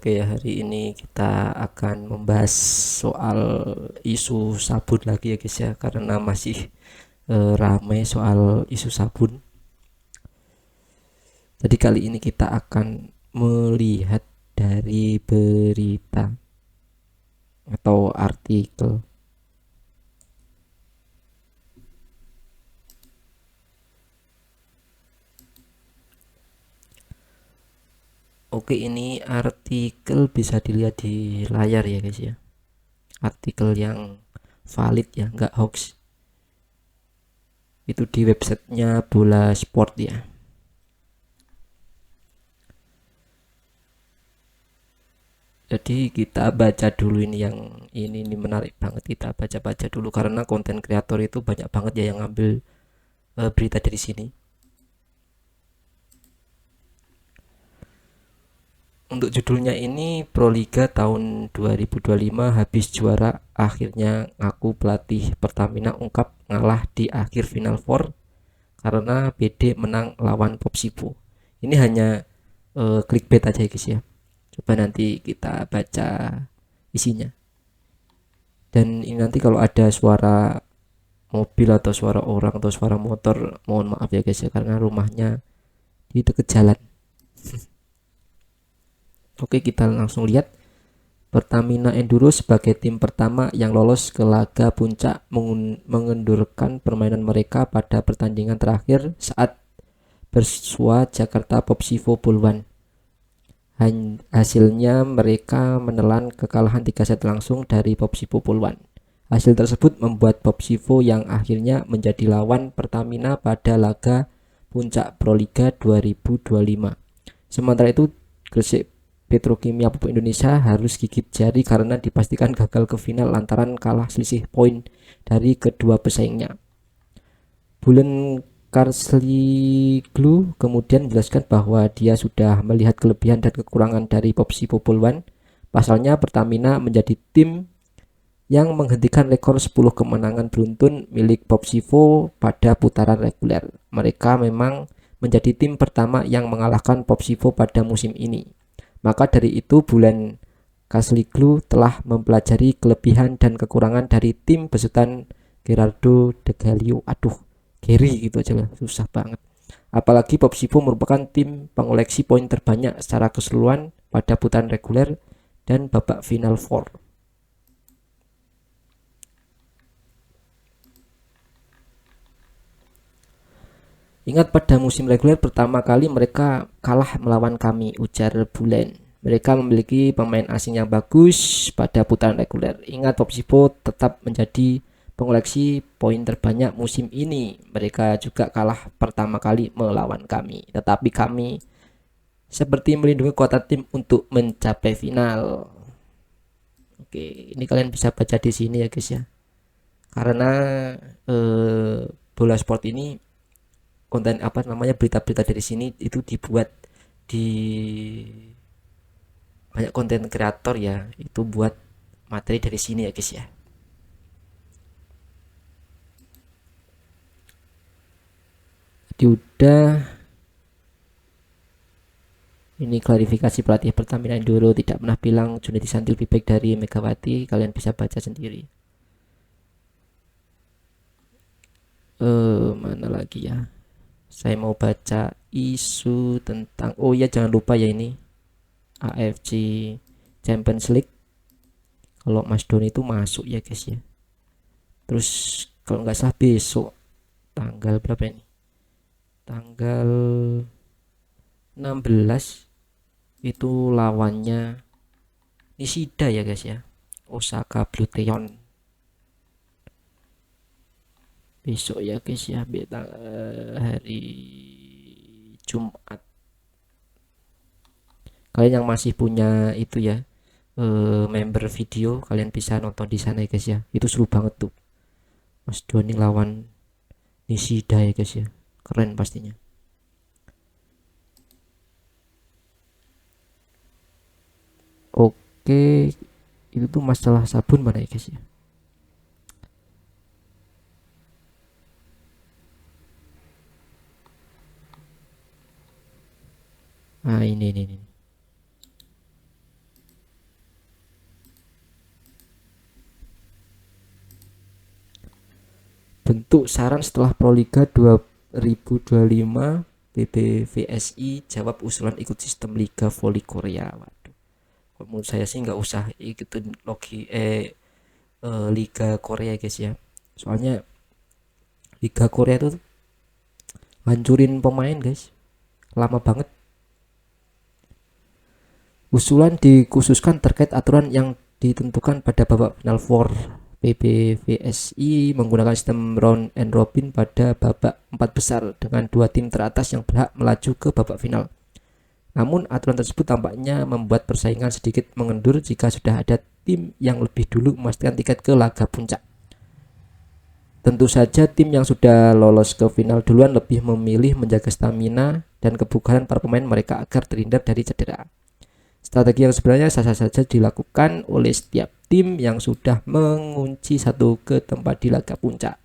Oke ya, hari ini kita akan membahas soal isu sabun lagi ya guys ya, karena masih ramai soal isu sabun. Jadi kali ini kita akan melihat dari berita atau artikel. Oke, ini artikel bisa dilihat di layar ya guys ya. Artikel yang valid ya, nggak hoax. Itu di websitenya Bola Sport ya. Jadi kita baca dulu ini menarik banget, kita baca-baca dulu karena konten kreator itu banyak banget ya yang ngambil berita dari sini. Untuk judulnya ini, Proliga tahun 2025 habis juara, akhirnya ngaku pelatih Pertamina ungkap ngalah di akhir final four karena PD menang lawan Popsipo. Ini hanya clickbait aja ya guys ya. Coba nanti kita baca isinya. Dan ini nanti kalau ada suara mobil atau suara orang atau suara motor, mohon maaf ya guys ya, karena rumahnya di dekat jalan. Oke, kita langsung lihat. Pertamina Enduro sebagai tim pertama yang lolos ke laga puncak mengendurkan permainan mereka pada pertandingan terakhir saat bersua Jakarta Popsivo Pulwan. Hasilnya mereka menelan kekalahan 3 set langsung dari Popsivo Pulwan. Hasil tersebut membuat Popsivo yang akhirnya menjadi lawan Pertamina pada laga puncak Proliga 2025. Sementara itu, Gresik Petrokimia Pupuk Indonesia harus gigit jari karena dipastikan gagal ke final lantaran kalah selisih poin dari kedua pesaingnya. Bulen Karsliglu kemudian menjelaskan bahwa dia sudah melihat kelebihan dan kekurangan dari Popsivo Pulwan. Pasalnya Pertamina menjadi tim yang menghentikan rekor 10 kemenangan beruntun milik Popsivo pada putaran reguler. Mereka memang menjadi tim pertama yang mengalahkan Popsivo pada musim ini. Maka dari itu Bulan Kasliglu telah mempelajari kelebihan dan kekurangan dari tim besutan Gerardo De Gallo. Aduh, Gary gitu aja lah, susah banget. Apalagi Popsivo merupakan tim pengoleksi poin terbanyak secara keseluruhan pada putaran reguler dan babak final four. Ingat pada musim reguler pertama kali mereka kalah melawan kami, ujar Bulen. Mereka memiliki pemain asing yang bagus pada putaran reguler. Ingat Popsipo tetap menjadi pengoleksi poin terbanyak musim ini. Mereka juga kalah pertama kali melawan kami. Tetapi kami seperti melindungi kekuatan tim untuk mencapai final. Oke, ini kalian bisa baca di sini ya guys ya. Karena bola sport ini konten apa namanya berita-berita dari sini itu dibuat di banyak konten kreator ya, itu buat materi dari sini ya guys ya. Jadi udah, ini klarifikasi pelatih Pertamina Enduro tidak pernah bilang Junedi Santi lebih baik dari Megawati, kalian bisa baca sendiri. Mana lagi ya, saya mau baca isu tentang, oh ya jangan lupa ya, ini AFC Champions League kalau Mas Doni itu masuk ya guys ya. Terus kalau nggak salah besok tanggal berapa ini, tanggal 16 itu lawannya Nishida ya guys ya, Osaka Blue Teon besok ya guys ya, hari Jumat. Kalian yang masih punya itu ya, member video, kalian bisa nonton di sana ya guys ya, itu seru banget tuh Mas Doni lawan Nishida ya guys ya, keren pastinya. Oke, itu tuh masalah sabun mana ya guys ya. Nah ini. Bentuk saran setelah Proliga 2025, PBVSI jawab usulan ikut sistem Liga Voli Korea. Waduh, menurut saya sih nggak usah ikutin Liga Korea guys ya. Soalnya Liga Korea itu hancurin pemain guys, lama banget. Usulan dikhususkan terkait aturan yang ditentukan pada babak final 4. PBVSI menggunakan sistem round and robin pada babak 4 besar dengan 2 tim teratas yang berhak melaju ke babak final. Namun aturan tersebut tampaknya membuat persaingan sedikit mengendur jika sudah ada tim yang lebih dulu memastikan tiket ke laga puncak. Tentu saja tim yang sudah lolos ke final duluan lebih memilih menjaga stamina dan kebugaran para pemain mereka agar terhindar dari cedera. Strategi yang sebenarnya sah-sah saja dilakukan oleh setiap tim yang sudah mengunci satu ke tempat di laga puncak.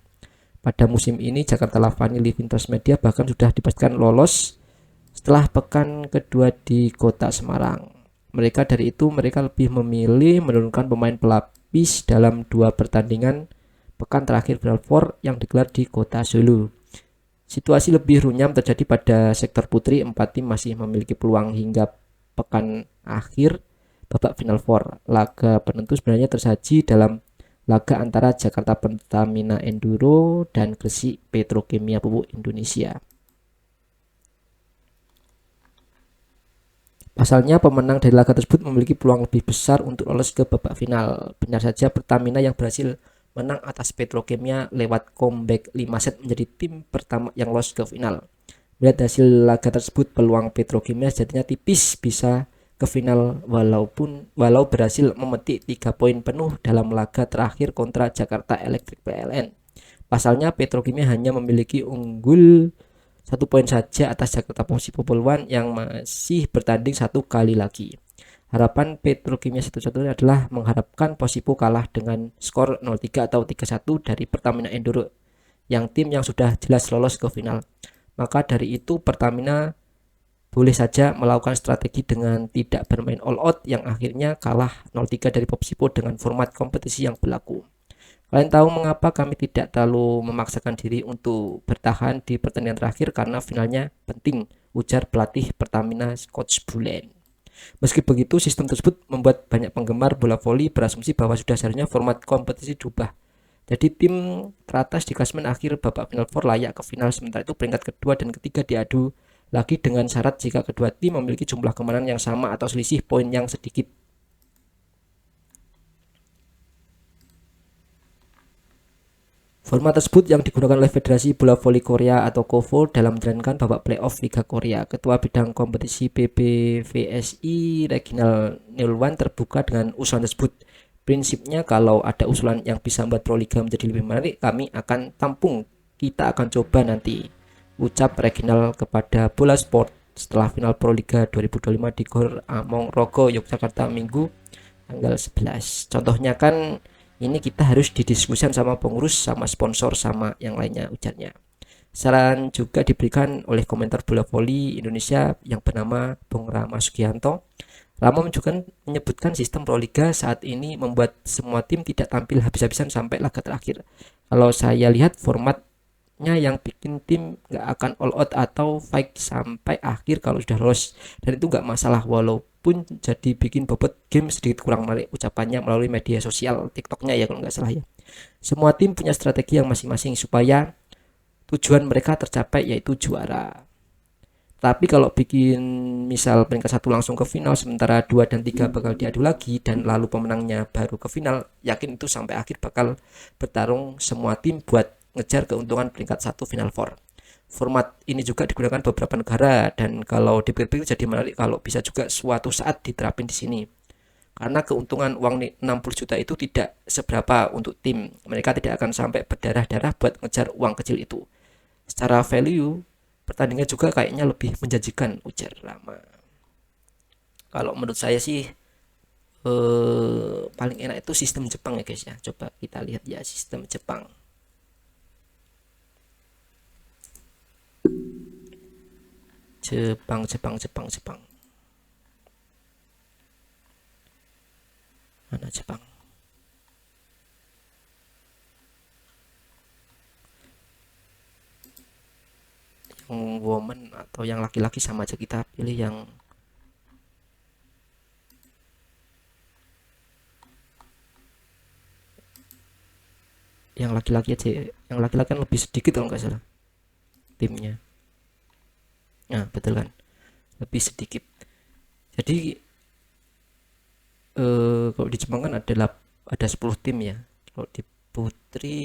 Pada musim ini Jakarta Lavani Living Trust Media bahkan sudah dipastikan lolos setelah pekan kedua di kota Semarang. Mereka dari itu mereka lebih memilih menurunkan pemain pelapis dalam 2 pertandingan pekan terakhir Final Four yang digelar di kota Solo. Situasi lebih runyam terjadi pada sektor putri. 4 tim masih memiliki peluang hingga pekan akhir babak Final Four. Laga penentu sebenarnya tersaji dalam laga antara Jakarta Pertamina Enduro dan Gresik Petrokimia Pupuk Indonesia. Pasalnya pemenang dari laga tersebut memiliki peluang lebih besar untuk lolos ke babak final. Benar saja Pertamina yang berhasil menang atas Petrokimia lewat comeback 5 set menjadi tim pertama yang lolos ke final. Melihat hasil laga tersebut, peluang Petrokimia sejatinya tipis bisa ke final walau berhasil memetik 3 poin penuh dalam laga terakhir kontra Jakarta Electric PLN. Pasalnya Petrokimia hanya memiliki unggul 1 poin saja atas Jakarta Popol One yang masih bertanding 1 kali lagi. Harapan Petrokimia satu-satunya adalah mengharapkan Posipo kalah dengan skor 0-3 atau 3-1 dari Pertamina Enduro yang tim yang sudah jelas lolos ke final. Maka dari itu Pertamina boleh saja melakukan strategi dengan tidak bermain all out yang akhirnya kalah 0-3 dari Popsipo dengan format kompetisi yang berlaku. Kalian tahu mengapa kami tidak terlalu memaksakan diri untuk bertahan di pertandingan terakhir karena finalnya penting, ujar pelatih Pertamina Coach Bulen. Meski begitu, sistem tersebut membuat banyak penggemar bola voli berasumsi bahwa sudah seharusnya format kompetisi diubah. Jadi tim teratas di klasemen akhir babak final 4 layak ke final, sementara itu peringkat kedua dan ketiga diadu lagi dengan syarat jika kedua tim memiliki jumlah kemenangan yang sama atau selisih poin yang sedikit. Format tersebut yang digunakan oleh Federasi Bola Voli Korea atau KOVO dalam menjalankan babak playoff Liga Korea. Ketua bidang kompetisi PBVSI Reginald Nilwan terbuka dengan usulan tersebut. Prinsipnya kalau ada usulan yang bisa membuat Proliga menjadi lebih menarik, kami akan tampung. Kita akan coba nanti, ucap Reginald kepada Bola Sport setelah final Proliga 2025 di Gor Among Rogo, Yogyakarta Minggu tanggal 11. Contohnya kan ini kita harus didiskusikan sama pengurus, sama sponsor, sama yang lainnya, ujarnya. Saran juga diberikan oleh komentar bola voli Indonesia yang bernama Bung Rama Sugianto. Rama juga menyebutkan sistem Proliga saat ini membuat semua tim tidak tampil habis-habisan sampai laga terakhir. Kalau saya lihat formatnya yang bikin tim nggak akan all out atau fight sampai akhir kalau sudah lolos, dan itu nggak masalah walaupun jadi bikin bobot game sedikit kurang menarik, ucapannya melalui media sosial TikToknya ya kalau nggak salah ya. Semua tim punya strategi yang masing-masing supaya tujuan mereka tercapai yaitu juara. Tapi kalau bikin misal peringkat 1 langsung ke final sementara 2 dan 3 bakal diadu lagi dan lalu pemenangnya baru ke final, yakin itu sampai akhir bakal bertarung semua tim buat ngejar keuntungan peringkat 1 final 4. Format ini juga digunakan beberapa negara dan kalau dipikir-pikir jadi menarik kalau bisa juga suatu saat diterapin di sini. Karena keuntungan uang 60 juta itu tidak seberapa untuk tim. Mereka tidak akan sampai berdarah-darah buat ngejar uang kecil itu. Secara value pertandingan juga kayaknya lebih menjanjikan, ujar Rama. Kalau menurut saya sih paling enak itu sistem Jepang ya guys ya. Coba kita lihat ya sistem Jepang. Jepang. Mana Jepang? atau yang laki-laki sama aja, kita pilih yang laki-laki aja. Yang laki-laki kan lebih sedikit kalau nggak salah timnya. Nah betul kan, lebih sedikit. Jadi kalau di Jepang kan ada 10 tim ya. Kalau di putri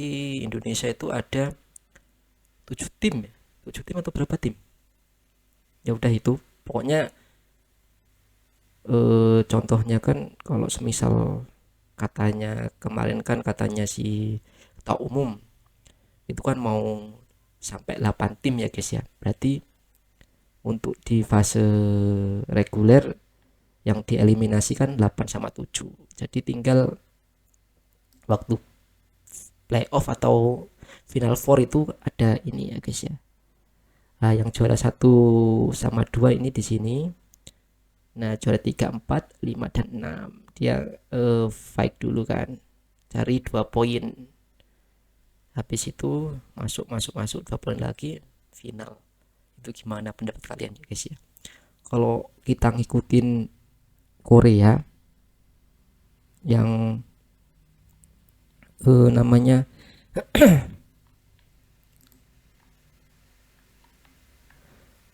Indonesia itu ada 7 tim ya, 7 tim atau berapa tim, ya udah itu pokoknya. Contohnya kan kalau semisal katanya kemarin kan katanya si ketua umum itu kan mau sampai 8 tim ya guys ya. Berarti untuk di fase reguler yang dieliminasi kan 8 sama 7. Jadi tinggal waktu playoff atau final four itu ada ini ya guys ya. Nah, yang juara 1 sama 2 ini di sini. Nah, juara 3, 4, 5 dan 6 dia fight dulu kan. Cari 2 poin. Habis itu masuk 2 poin lagi final. Itu gimana pendapat kalian ya guys ya? Kalau kita ngikutin Korea yang namanya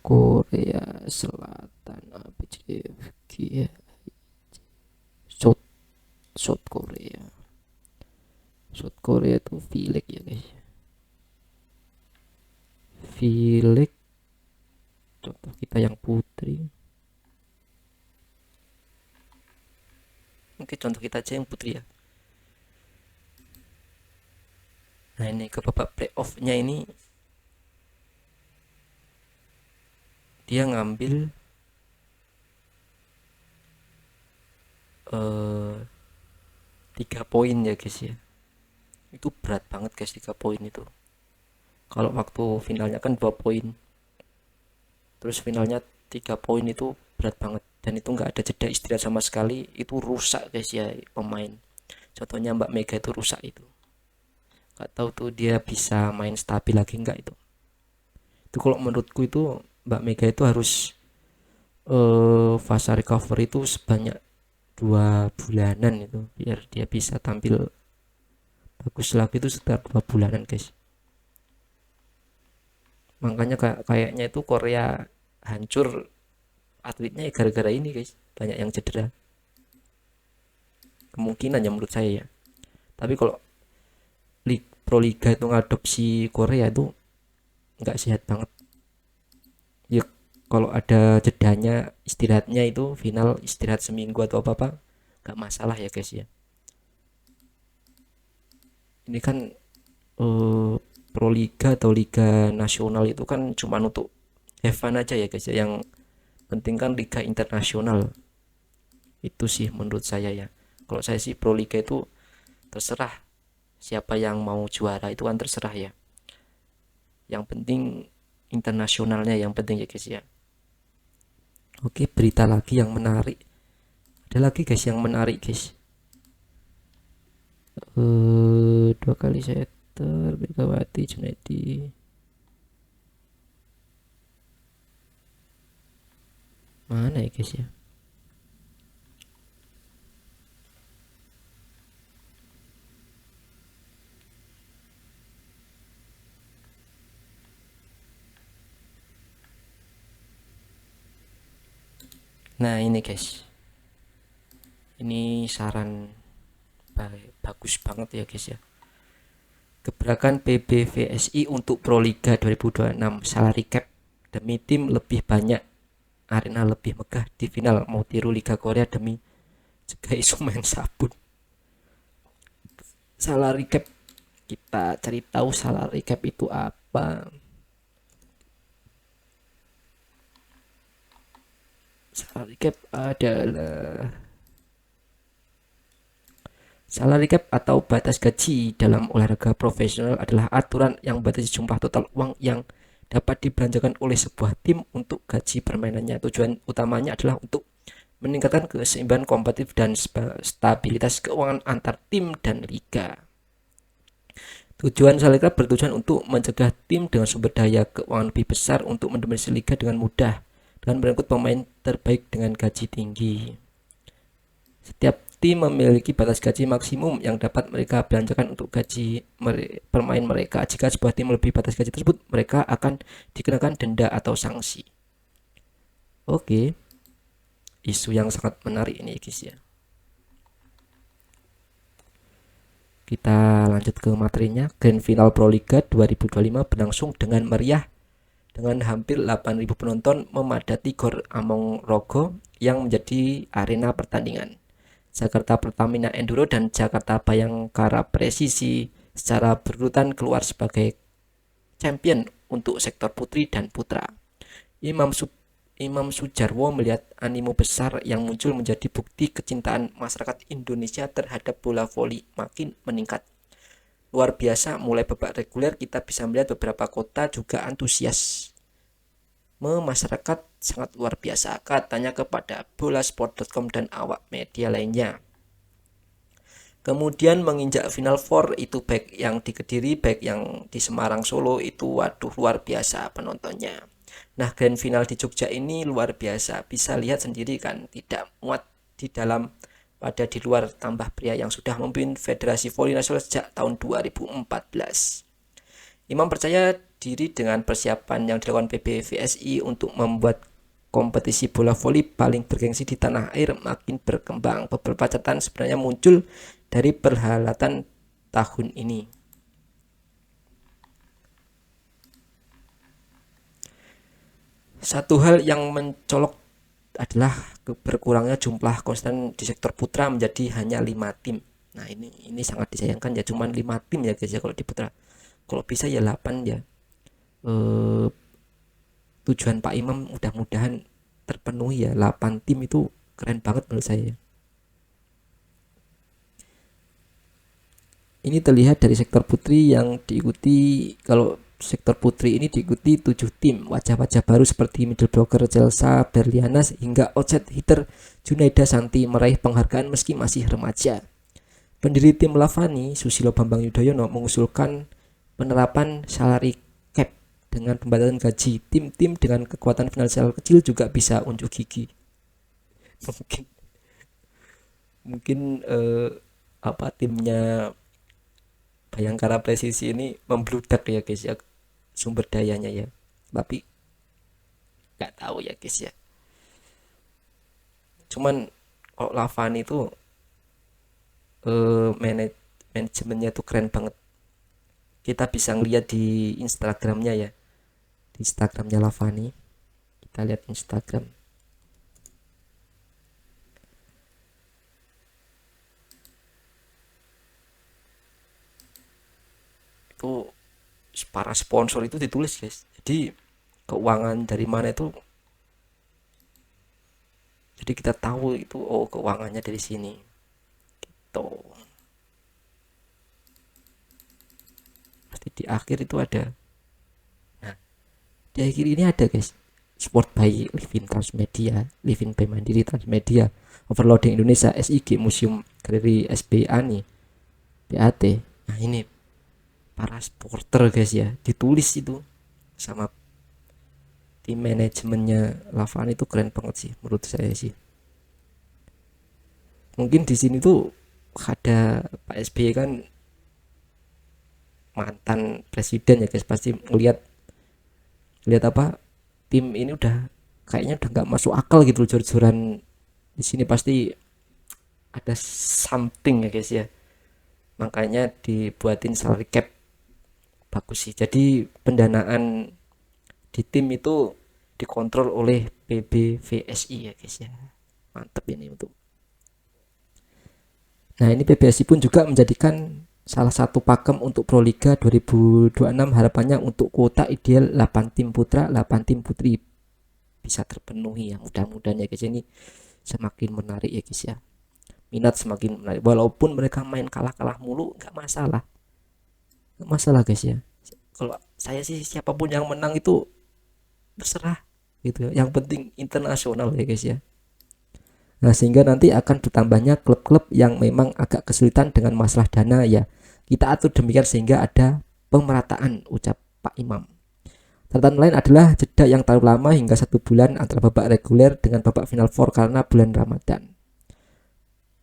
Korea Selatan ABCDFG ya. South South Korea. South Korea itu V-League ya guys. V-League contoh kita yang putri. Oke, contoh kita aja yang putri ya. Nah, ini ke babak playoff-nya ini dia ngambil 3 poin ya guys ya. Itu berat banget guys, 3 poin itu. Kalau waktu finalnya kan 2 poin. Terus finalnya 3 poin itu berat banget. Dan itu nggak ada jeda istirahat sama sekali. Itu rusak guys ya pemain. Contohnya Mbak Mega itu rusak itu. Nggak tahu tuh dia bisa main stabil lagi nggak itu. Itu kalau menurutku itu Mbak Mega itu harus fase recovery itu sebanyak 2 bulanan itu biar dia bisa tampil bagus lagi, itu sekitar 2 bulanan guys. Makanya kayaknya itu Korea hancur atletnya gara-gara ini guys, banyak yang cedera kemungkinan ya menurut saya ya. Tapi kalau Pro Liga itu ngadopsi Korea itu nggak sehat banget ya. Kalau ada jedanya istirahatnya itu final istirahat seminggu atau apa nggak masalah ya guys ya. Ini kan Pro Liga atau Liga Nasional itu kan cuma untuk have fun aja ya guys ya. Yang penting kan Liga Internasional itu sih menurut saya ya. Kalau saya sih Pro Liga itu terserah siapa yang mau juara, itu kan terserah ya. Yang penting internasionalnya yang penting ya guys ya. Oke, berita lagi yang menarik. Ada lagi guys yang menarik guys. 2 kali setter Megawati Junaidi. Mana ya guys ya? Nah ini guys, ini saran bagus banget ya guys ya. Gebrakan PBVSI untuk Pro Liga 2026, salary cap demi tim lebih banyak, arena lebih megah di final, mau tiru Liga Korea demi juga isu main sabun. Salary cap, kita cari tahu salary cap itu apa. Salary cap adalah salary cap atau batas gaji dalam olahraga profesional adalah aturan yang membatasi jumlah total uang yang dapat dibelanjakan oleh sebuah tim untuk gaji permainannya. Tujuan utamanya adalah untuk meningkatkan keseimbangan kompetitif dan stabilitas keuangan antar tim dan liga. Tujuan salary cap bertujuan untuk mencegah tim dengan sumber daya keuangan lebih besar untuk mendominasi liga dengan mudah dan merekrut pemain terbaik dengan gaji tinggi. Setiap tim memiliki batas gaji maksimum yang dapat mereka belanjakan untuk gaji pemain mereka. Jika sebuah tim melebihi batas gaji tersebut, mereka akan dikenakan denda atau sanksi. Oke, isu yang sangat menarik ini guys ya. Kita lanjut ke materinya. Grand Final Pro Liga 2025 berlangsung dengan meriah dengan hampir 8.000 penonton memadati Gor Among Rogo yang menjadi arena pertandingan. Jakarta Pertamina Enduro dan Jakarta Bayangkara Presisi secara berurutan keluar sebagai champion untuk sektor putri dan putra. Imam Sujarwo melihat animo besar yang muncul menjadi bukti kecintaan masyarakat Indonesia terhadap bola voli makin meningkat. Luar biasa, mulai babak reguler kita bisa melihat beberapa kota juga antusias. Masyarakat sangat luar biasa, katanya kepada bolasport.com dan awak media lainnya. Kemudian menginjak Final Four itu baik yang di Kediri, baik yang di Semarang, Solo itu waduh luar biasa penontonnya. Nah, Grand Final di Jogja ini luar biasa, bisa lihat sendiri kan, tidak muat di dalam pada di luar, tambah pria yang sudah memimpin Federasi Voli Nasional sejak tahun 2014. Imam percaya diri dengan persiapan yang dilakukan PBVSI untuk membuat kompetisi bola voli paling bergengsi di tanah air makin berkembang. Beberapa catatan sebenarnya muncul dari perhelatan tahun ini. Satu hal yang mencolok adalah berkurangnya jumlah konsisten di sektor putra menjadi hanya 5 tim. Nah, ini sangat disayangkan ya, cuma 5 tim ya guys ya kalau di putra. Kalau bisa ya 8 ya. Tujuan Pak Imam mudah-mudahan terpenuhi ya, 8 tim itu keren banget menurut saya. Ini terlihat dari sektor putri yang diikuti, kalau sektor putri ini diikuti 7 tim. Wajah-wajah baru seperti middle blocker Chelsea Berlianas hingga outside hitter Junaida Santi meraih penghargaan meski masih remaja. Pendiri tim Lavani, Susilo Bambang Yudhoyono, mengusulkan penerapan salary cap dengan pembatasan gaji. Tim-tim dengan kekuatan finansial kecil juga bisa unjuk gigi. Mungkin timnya Bayangkara Presisi ini membludak ya guys ya, sumber dayanya ya, tapi nggak tahu ya guys ya. Cuman kalau Lavani itu manajemennya tuh keren banget. Kita bisa ngeliat di Instagramnya ya, di Instagramnya Lavani. Kita lihat Instagram. Itu para sponsor itu ditulis guys. Jadi keuangan dari mana itu. Jadi kita tahu itu, oh keuangannya dari sini. Gitu. Pasti di akhir itu ada. Nah, di akhir ini ada guys. Sport by Livin Transmedia, Livin by Mandiri Transmedia, Overloading Indonesia, SIG, Museum Galeri SBA nih, BAT. Nah ini para supporter guys ya, ditulis itu sama tim manajemennya Lavani itu keren banget sih menurut saya sih. Mungkin di sini tuh ada Pak SBY kan mantan presiden ya guys, pasti lihat apa tim ini udah kayaknya udah nggak masuk akal gitu, jor-joran di sini pasti ada something ya guys ya, makanya dibuatin salary cap bagus sih. Jadi pendanaan di tim itu dikontrol oleh PBVSI ya guys ya, mantep ini untuk. Nah ini PBSI pun juga menjadikan salah satu pakem untuk Proliga 2026, harapannya untuk kuota ideal 8 tim putra 8 tim putri bisa terpenuhi ya, mudah-mudahan ya guys. Ini semakin menarik ya guys ya, minat semakin menarik, walaupun mereka main kalah-kalah mulu nggak masalah guys ya. Kalau saya sih siapapun yang menang itu terserah gitu ya, yang penting internasional ya guys ya. Nah sehingga nanti akan bertambahnya klub-klub yang memang agak kesulitan dengan masalah dana ya, Kita atur demikian sehingga ada pemerataan, ucap Pak Imam. Catatan lain adalah jeda yang terlalu lama hingga 1 bulan antara babak reguler dengan babak final four karena bulan Ramadan.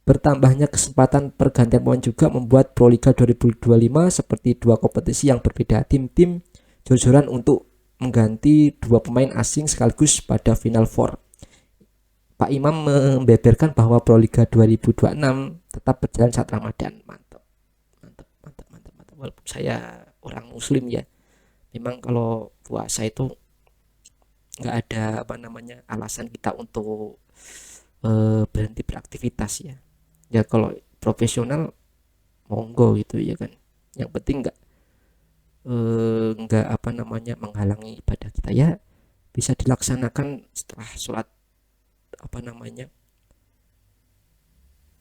Bertambahnya kesempatan pergantian pemain juga membuat Pro Liga 2025 seperti 2 kompetisi yang berbeda. Tim-tim jor-joran untuk mengganti 2 pemain asing sekaligus pada final four. Pak Imam membeberkan bahwa Pro Liga 2026 tetap berjalan saat Ramadan. Mantap. Walaupun saya orang muslim ya, memang kalau puasa itu nggak ada alasan kita untuk berhenti beraktivitas ya. Ya kalau profesional monggo gitu ya kan. Yang penting nggak menghalangi ibadah kita ya, bisa dilaksanakan setelah sholat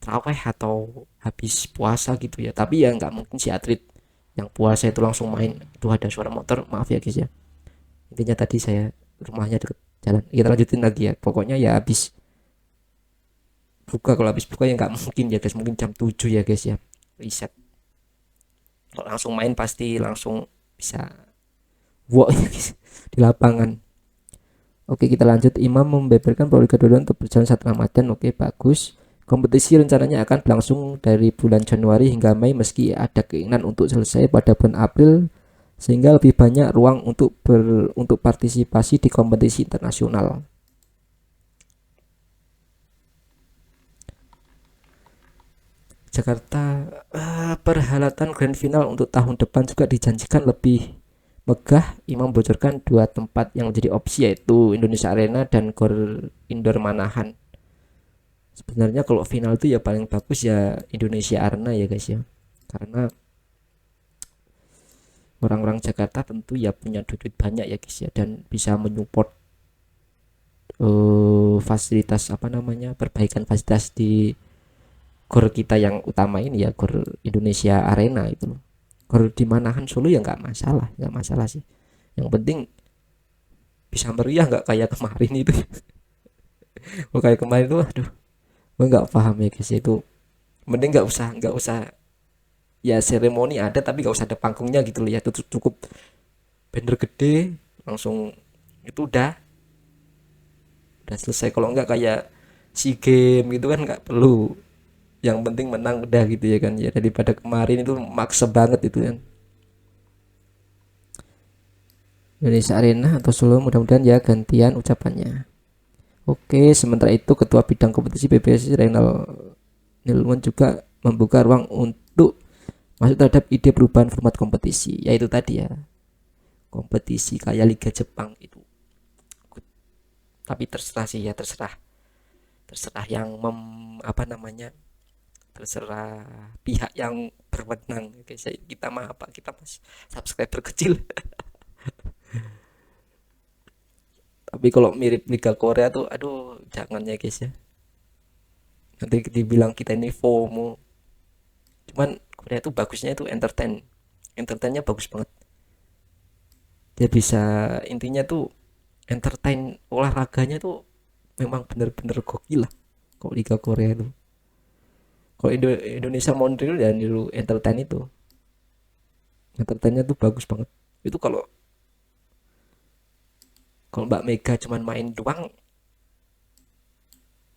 terawih atau habis puasa gitu ya. Tapi ya nggak mungkin si atlet yang puasa itu langsung main, itu ada suara motor, maaf ya guys ya. Intinya tadi saya rumahnya deket jalan, kita lanjutin lagi ya. Pokoknya ya habis buka, kalau habis buka ya nggak mungkin ya guys, mungkin jam 7 ya guys ya, riset. Kalau langsung main pasti langsung bisa wow ya guys di lapangan. Oke, kita lanjut. Imam membeberkan Pro Liga 22 untuk berjalan saat Ramadan. Oke, bagus. Kompetisi rencananya akan berlangsung dari bulan Januari hingga Mei meski ada keinginan untuk selesai pada bulan April sehingga lebih banyak ruang untuk partisipasi di kompetisi internasional. Jakarta perhelatan Grand Final untuk tahun depan juga dijanjikan lebih megah. Imam membocorkan 2 tempat yang menjadi opsi yaitu Indonesia Arena dan Gor Indoor Manahan. Sebenarnya kalau final itu ya paling bagus ya Indonesia Arena ya guys ya, karena orang-orang Jakarta tentu ya punya duit banyak ya guys ya, dan bisa menyupport fasilitas perbaikan fasilitas di gor kita yang utama ini ya, Gor Indonesia Arena itu. Gor di Manahan Solo ya nggak masalah sih, yang penting bisa meriah, nggak kayak kemarin itu. Oh, kayak kemarin tuh aduh, gue nggak paham ya guys itu. Mending nggak usah ya, seremoni ada tapi nggak usah ada panggungnya gitu loh ya. Itu cukup banner gede langsung, itu udah selesai. Kalau nggak kayak si game gitu kan nggak perlu, yang penting menang udah gitu ya kan ya, daripada kemarin itu maksa banget itu kan. Indonesia Arena atau Solo, mudah-mudahan ya gantian ucapannya. Oke, sementara itu Ketua Bidang Kompetisi PBSI Renal Nilman juga membuka ruang untuk masuk terhadap ide perubahan format kompetisi, yaitu tadi ya kompetisi kayak Liga Jepang itu. Tapi terserah sih ya, terserah yang terserah pihak yang berwenang. Oke, kita mah kita mas subscriber kecil. Tapi kalau mirip Liga Korea tuh aduh jangan ya guys ya, nanti dibilang kita ini FOMO. Cuman Korea tuh bagusnya itu entertainnya bagus banget. Dia bisa, intinya tuh entertain, olahraganya tuh memang bener-bener gokil lah kalau Liga Korea itu. Kalau Indonesia mau niru ya niru entertainnya tuh bagus banget. Itu kalau Mbak Mega cuman main doang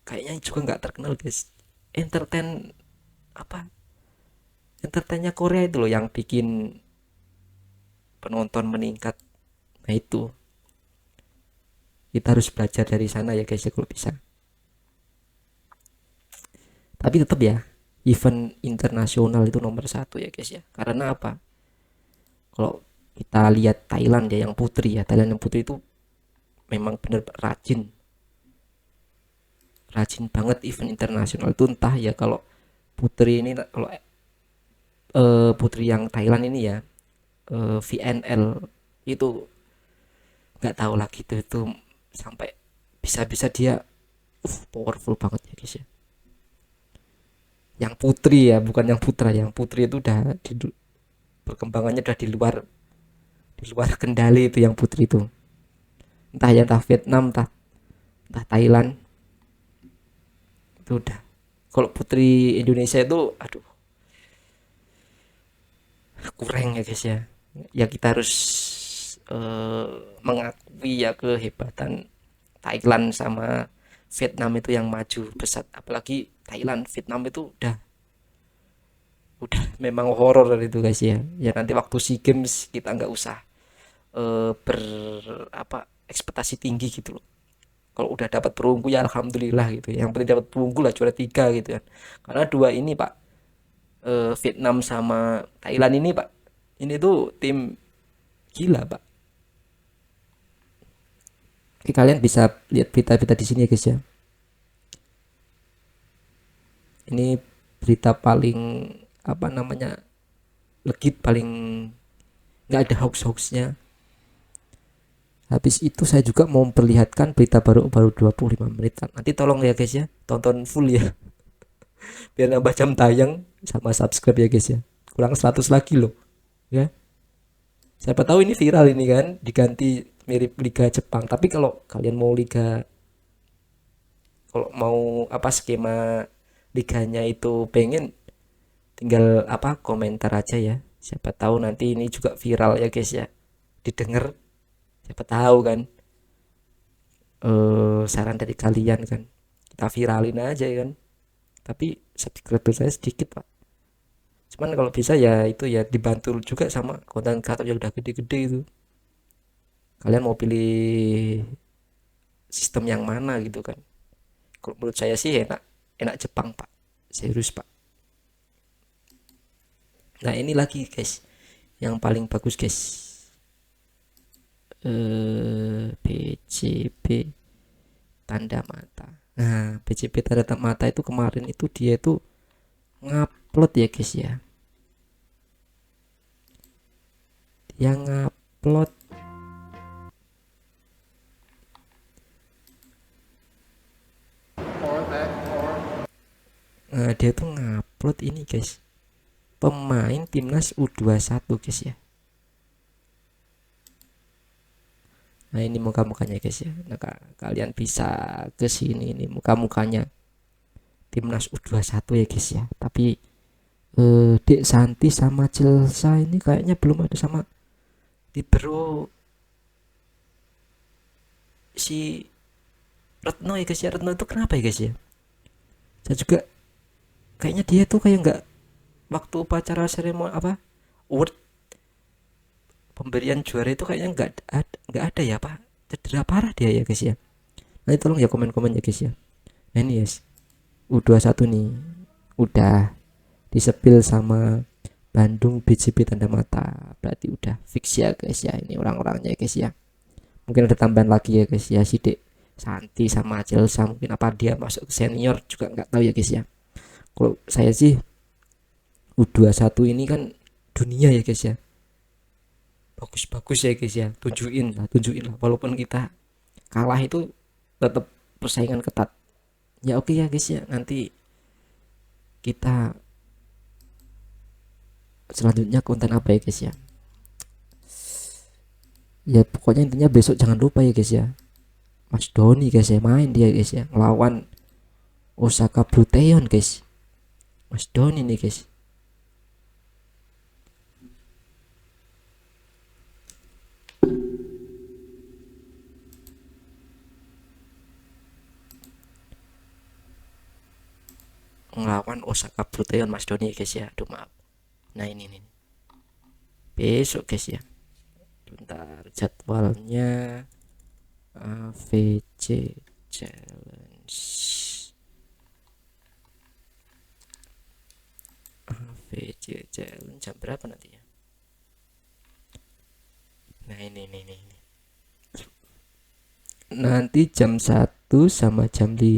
kayaknya juga nggak terkenal guys. Entertain entertainnya Korea itu loh yang bikin penonton meningkat. Nah itu kita harus belajar dari sana ya guys ya kalau bisa. Tapi tetap ya, event internasional itu nomor 1 ya guys ya. Karena apa? Kalau kita lihat Thailand ya yang putri ya, Thailand yang putri itu memang bener rajin banget event internasional itu. Entah ya kalau putri ini, kalau putri yang Thailand ini ya, VNL itu nggak tahu lagi itu sampai bisa dia powerful banget ya guys ya. Yang putri ya, bukan yang putra. Yang putri itu udah perkembangannya udah di luar kendali itu yang putri itu. Entah Vietnam, entah Thailand, itu udah. Kalau putri Indonesia itu aduh kurang ya guys ya. Ya kita harus mengakui ya kehebatan Thailand sama Vietnam itu yang maju pesat. Apalagi Thailand, Vietnam itu udah memang horor itu guys ya. Ya nanti waktu SEA Games kita nggak usah ber apa ekspektasi tinggi gitu loh. Kalau udah dapat perunggu ya alhamdulillah gitu. Yang penting dapat perunggu lah, juara tiga gitu kan. Karena dua ini Pak, Vietnam sama Thailand ini Pak, ini tuh tim gila Pak. Oke, kalian bisa lihat berita-berita di sini ya guys ya. Ini berita paling apa namanya legit, paling nggak ada hoax-hoaxnya. Habis itu saya juga mau memperlihatkan berita baru 25 menit. Nanti tolong ya guys ya, tonton full ya. Biar nambah jam tayang sama subscribe ya guys ya. Kurang 100 lagi loh. Ya. Siapa tahu ini viral ini kan, diganti mirip Liga Jepang. Tapi kalau kalian mau kalau mau apa skema liganya itu pengen, tinggal apa komentar aja ya. Siapa tahu nanti ini juga viral ya guys ya. Didengar, siapa tahu kan saran dari kalian kan. Kita viralin aja ya kan. Tapi subscriber saya sedikit Pak. Cuman kalau bisa ya itu ya dibantu juga sama konten kreator yang udah gede-gede itu. Kalian mau pilih sistem yang mana gitu kan. Kalau menurut saya sih enak enak Jepang Pak. Serius Pak. Nah ini lagi guys, yang paling bagus guys, BCB tanda mata. Nah BCB tanda mata itu kemarin itu dia itu ngupload ya guys ya. Dia ngupload dia tuh ngupload ini guys, pemain timnas U21 guys ya. Nah ini muka-mukanya guys ya. Nah kalian bisa ke sini, ini muka-mukanya timnas U21 ya guys ya. Tapi Dek Santi sama Chelsea ini kayaknya belum ada, sama libero si Retno ya guys ya. Retno itu kenapa ya guys ya? Saya juga kayaknya dia tuh kayak nggak, waktu upacara seremoni apa award pemberian juara itu kayaknya nggak ada ya Pak, cedera parah dia ya guys ya. Nah tolong ya komen-komen ya guys ya. Nah ini guys, U21 nih udah disepil sama Bandung BCB tanda mata, berarti udah fix ya guys ya, ini orang-orangnya ya guys ya. Mungkin ada tambahan lagi ya guys ya, si Dek Santi sama Chelsea, mungkin apa dia masuk ke senior juga nggak tahu ya guys ya. Kalau saya sih U21 ini kan dunia ya guys ya, bagus-bagus ya guys ya, tunjukin lah walaupun kita kalah itu tetap persaingan ketat ya. Oke ya guys ya, nanti kita selanjutnya konten apa ya guys ya. Ya pokoknya intinya besok jangan lupa ya guys ya, Mas Doni guys ya, main dia guys ya ngelawan Osaka Bruteon guys. Mas Doni nih guys, ngelawan Osaka Bruteon Mas Doni guys ya. Aduh maaf. Nah ini nih besok guys ya. Bentar jadwalnya, AVC Challenge, AVC Challenge jam berapa nanti ya? Nah ini nanti jam 1 sama jam 5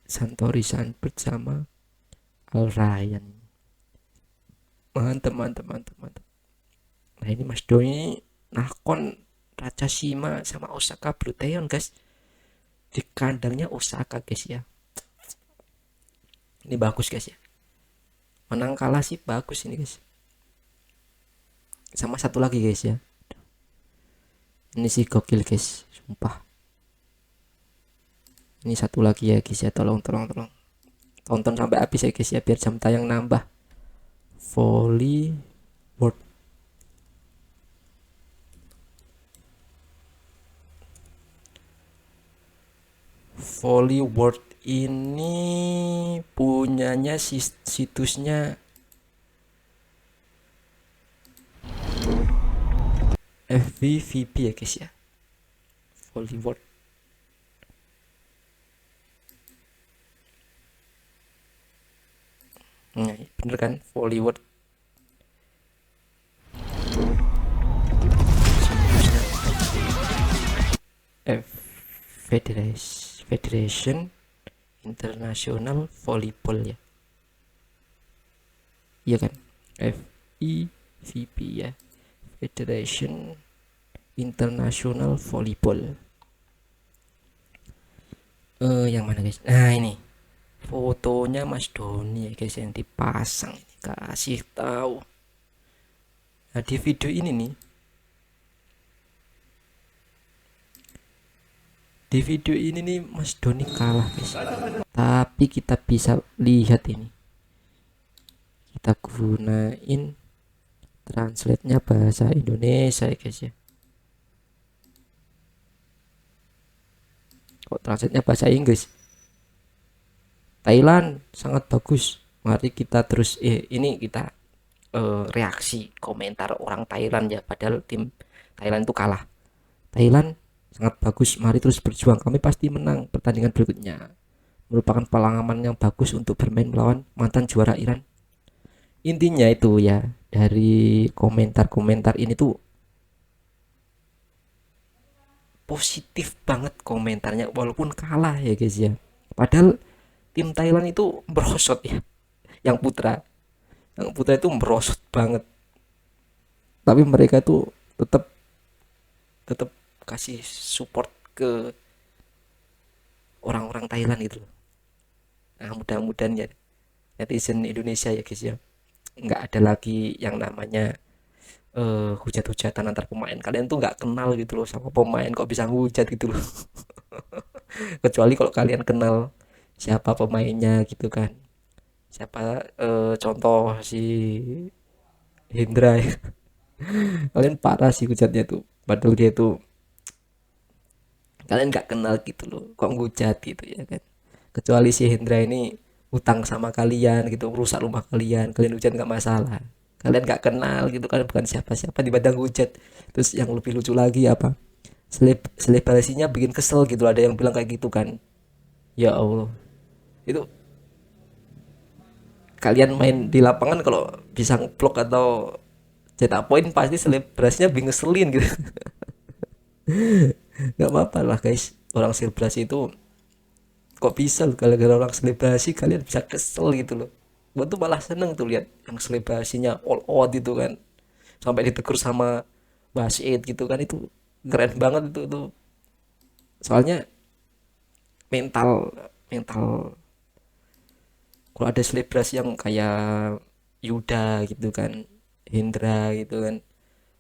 Santori Sunbird sama Al Ryan. Mantap. Nah ini Mas Doni nakon Raja Shima sama Osaka Bruteon guys, di kandangnya Osaka guys ya. Ini bagus guys ya, menang kalah sih bagus ini guys. Sama satu lagi guys ya, ini sih gokil guys sumpah. Ini satu lagi ya guys ya, tolong tonton sampai habis ya guys ya, biar jam tayang nambah volley word. Volley word ini punyanya situsnya FVVP ya guys ya. Volley word. Nah, bener kan, volley word. Federation International Volleyball ya. Iya kan? FIVB ya. Federation International Volleyball. Yang mana guys? Nah ini fotonya Mas Doni ya guys yang dipasang ini, kasih tahu. Nah di video ini nih, di video ini nih Mas Doni kalah guys. Tapi kita bisa lihat ini. Kita gunain translate-nya bahasa Indonesia ya guys ya. Kok translate-nya bahasa Inggris? Thailand sangat bagus. Mari kita terus ini kita reaksi komentar orang Thailand ya, padahal tim Thailand itu kalah. Thailand sangat bagus, mari terus berjuang, kami pasti menang pertandingan berikutnya. Merupakan pengalaman yang bagus untuk bermain melawan mantan juara Iran. Intinya itu ya, dari komentar-komentar ini tuh positif banget komentarnya walaupun kalah ya guys ya. Padahal tim Thailand itu merosot ya, yang putra itu merosot banget, tapi mereka tuh tetap kasih support ke orang-orang Thailand gitu. Nah mudah-mudahan ya netizen Indonesia ya guys ya, nggak ada lagi yang namanya hujat-hujatan antar pemain. Kalian tuh nggak kenal gitu loh sama pemain, kok bisa hujat gitu loh. Kecuali kalau kalian kenal siapa pemainnya gitu kan, siapa contoh si Hendra ya. Kalian parah sih hujatnya tuh, padahal dia tuh kalian nggak kenal gitu loh, kok ngujat gitu ya kan. Kecuali si Hendra ini utang sama kalian gitu, rusak rumah kalian hujat nggak masalah. Kalian nggak kenal gitu kan, bukan siapa-siapa di badang hujat. Terus yang lebih lucu lagi apa, selebrasinya bikin kesel gitu, ada yang bilang kayak gitu kan. Ya Allah, itu kalian main di lapangan kalau bisa ngeblok atau cetak poin pasti selebrasinya bikin ngeselin gitu. Nggak apa-apa lah guys, orang selebrasi itu kok bisa loh, gara-gara orang selebrasi kalian bisa kesel gitu loh. Gue tuh malah seneng tuh lihat yang selebrasinya all out gitu kan, sampai ditegur sama wasit gitu kan, itu keren banget itu tuh. Soalnya mental mental kalau ada selebrasi yang kayak Yuda gitu kan, Hendra gitu kan,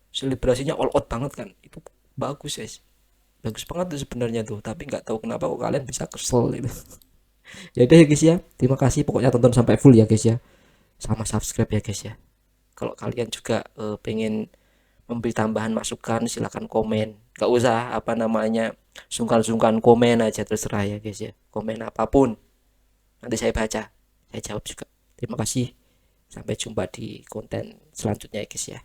selebrasinya all out banget kan, itu bagus guys, bagus banget tuh sebenarnya tuh. Tapi nggak tahu kenapa kok kalian bisa kesel gitu. Ya udah ya guys ya, terima kasih pokoknya tonton sampai full ya guys ya, sama subscribe ya guys ya. Kalau kalian juga pengen memberi tambahan masukan silahkan komen, gak usah apa namanya sungkan-sungkan komen aja, terserah ya guys ya, komen apapun nanti saya baca, saya jawab juga. Terima kasih, sampai jumpa di konten selanjutnya ya guys ya.